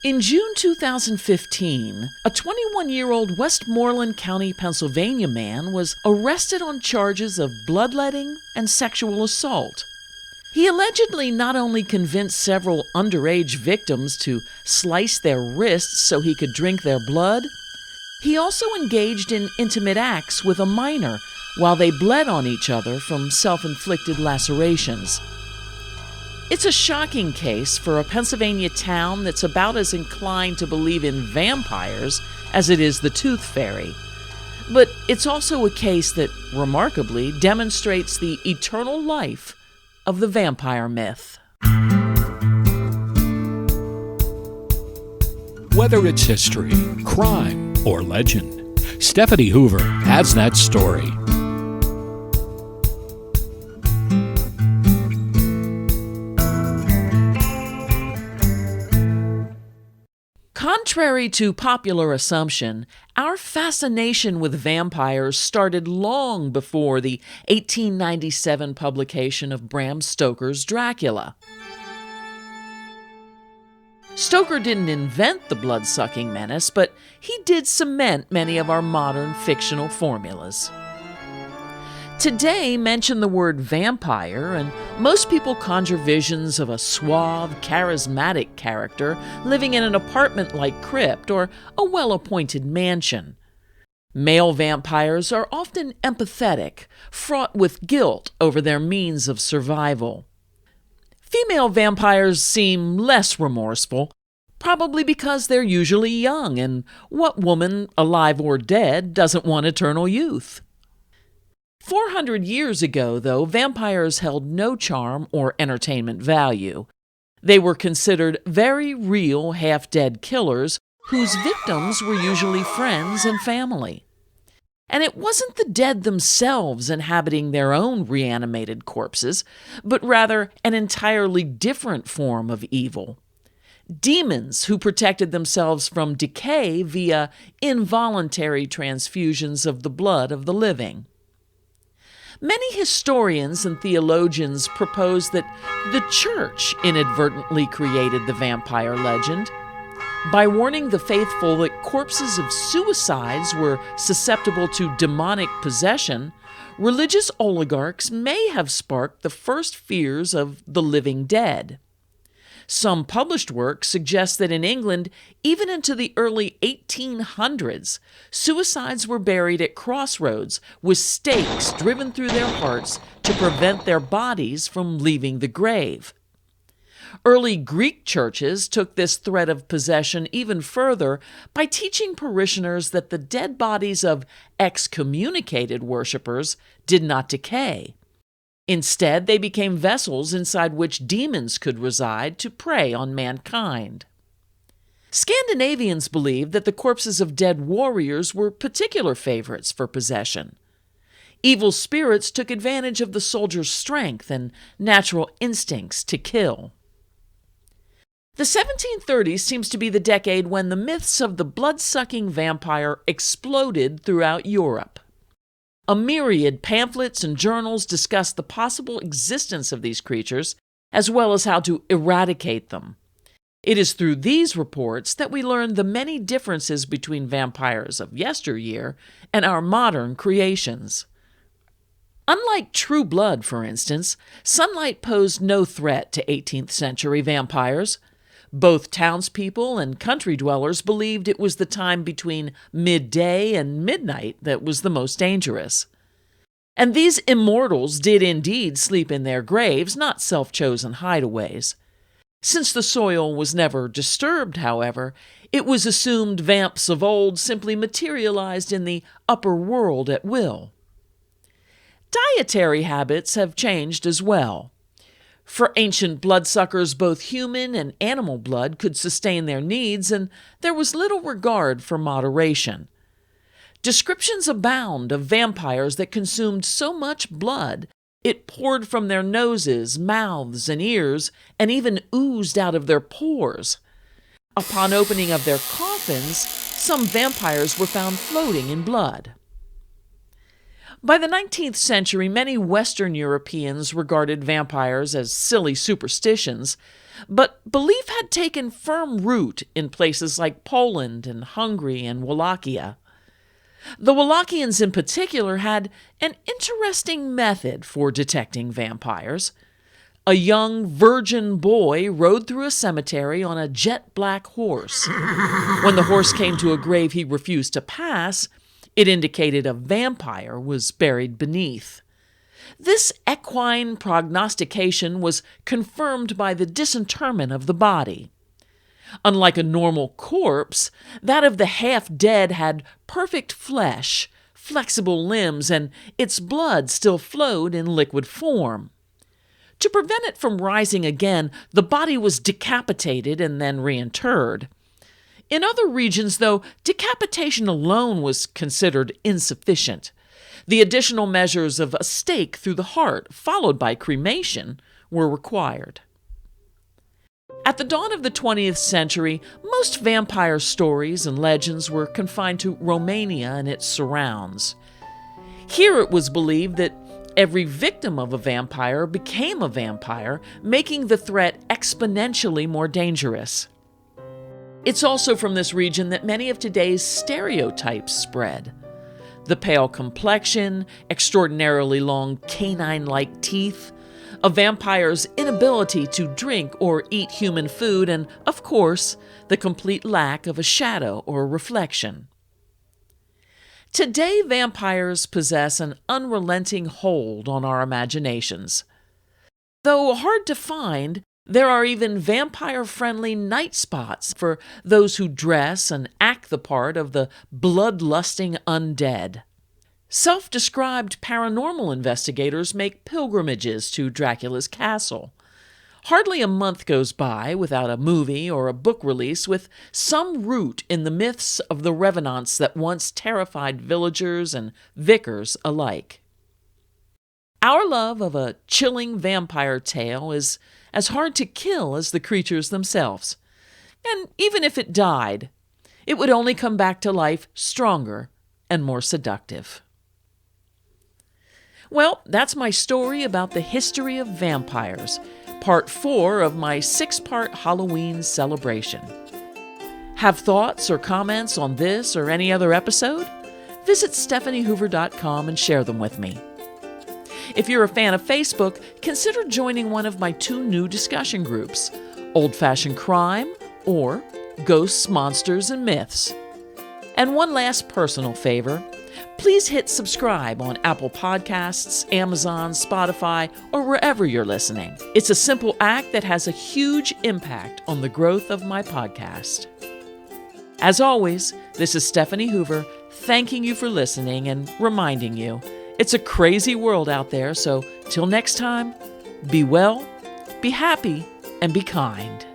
In June 2015, a 21-year-old Westmoreland County, Pennsylvania man was arrested on charges of bloodletting and sexual assault. He allegedly not only convinced several underage victims to slice their wrists so he could drink their blood, he also engaged in intimate acts with a minor while they bled on each other from self-inflicted lacerations. It's a shocking case for a Pennsylvania town that's about as inclined to believe in vampires as it is the tooth fairy. But it's also a case that, remarkably, demonstrates the eternal life of the vampire myth. Whether it's history, crime, or legend, Stephanie Hoover has that story. Contrary to popular assumption, our fascination with vampires started long before the 1897 publication of Bram Stoker's Dracula. Stoker didn't invent the blood-sucking menace, but he did cement many of our modern fictional formulas. Today, mention the word vampire, and most people conjure visions of a suave, charismatic character living in an apartment-like crypt or a well-appointed mansion. Male vampires are often empathetic, fraught with guilt over their means of survival. Female vampires seem less remorseful, probably because they're usually young, and what woman, alive or dead, doesn't want eternal youth? 400 years ago, though, vampires held no charm or entertainment value. They were considered very real, half-dead killers whose victims were usually friends and family. And it wasn't the dead themselves inhabiting their own reanimated corpses, but rather an entirely different form of evil. Demons who protected themselves from decay via involuntary transfusions of the blood of the living. Many historians and theologians propose that the church inadvertently created the vampire legend by warning the faithful that corpses of suicides were susceptible to demonic possession. Religious oligarchs may have sparked the first fears of the living dead. Some published works suggest that in England, even into the early 1800s, suicides were buried at crossroads with stakes driven through their hearts to prevent their bodies from leaving the grave. Early Greek churches took this threat of possession even further by teaching parishioners that the dead bodies of excommunicated worshippers did not decay. Instead, they became vessels inside which demons could reside to prey on mankind. Scandinavians believed that the corpses of dead warriors were particular favorites for possession. Evil spirits took advantage of the soldier's strength and natural instincts to kill. The 1730s seems to be the decade when the myths of the blood-sucking vampire exploded throughout Europe. A myriad pamphlets and journals discussed the possible existence of these creatures, as well as how to eradicate them. It is through these reports that we learn the many differences between vampires of yesteryear and our modern creations. Unlike True Blood, for instance, sunlight posed no threat to 18th century vampires. Both townspeople and country dwellers believed it was the time between midday and midnight that was the most dangerous. And these immortals did indeed sleep in their graves, not self-chosen hideaways. Since the soil was never disturbed, however, it was assumed vamps of old simply materialized in the upper world at will. Dietary habits have changed as well. For ancient bloodsuckers, both human and animal blood could sustain their needs, and there was little regard for moderation. Descriptions abound of vampires that consumed so much blood it poured from their noses, mouths, and ears, and even oozed out of their pores. Upon opening of their coffins, some vampires were found floating in blood. By the 19th century, many Western Europeans regarded vampires as silly superstitions, but belief had taken firm root in places like Poland and Hungary and Wallachia. The Wallachians in particular had an interesting method for detecting vampires. A young virgin boy rode through a cemetery on a jet-black horse. When the horse came to a grave he refused to pass, it indicated a vampire was buried beneath. This equine prognostication was confirmed by the disinterment of the body. Unlike a normal corpse, that of the half-dead had perfect flesh, flexible limbs, and its blood still flowed in liquid form. To prevent it from rising again, the body was decapitated and then reinterred. In other regions, though, decapitation alone was considered insufficient. The additional measures of a stake through the heart, followed by cremation, were required. At the dawn of the 20th century, most vampire stories and legends were confined to Romania and its surrounds. Here it was believed that every victim of a vampire became a vampire, making the threat exponentially more dangerous. It's also from this region that many of today's stereotypes spread. The pale complexion, extraordinarily long canine-like teeth, a vampire's inability to drink or eat human food, and, of course, the complete lack of a shadow or reflection. Today, vampires possess an unrelenting hold on our imaginations. Though hard to find, there are even vampire-friendly night spots for those who dress and act the part of the bloodlusting undead. Self-described paranormal investigators make pilgrimages to Dracula's castle. Hardly a month goes by without a movie or a book release with some root in the myths of the revenants that once terrified villagers and vicars alike. Our love of a chilling vampire tale is as hard to kill as the creatures themselves. And even if it died, it would only come back to life stronger and more seductive. Well, that's my story about the history of vampires, part 4 of my 6-part Halloween celebration. Have thoughts or comments on this or any other episode? Visit stephaniehoover.com and share them with me. If you're a fan of Facebook, consider joining one of my 2 new discussion groups, Old Fashioned Crime or Ghosts, Monsters, and Myths. And one last personal favor, please hit subscribe on Apple Podcasts, Amazon, Spotify, or wherever you're listening. It's a simple act that has a huge impact on the growth of my podcast. As always, this is Stephanie Hoover, thanking you for listening and reminding you, it's a crazy world out there, so till next time, be well, be happy, and be kind.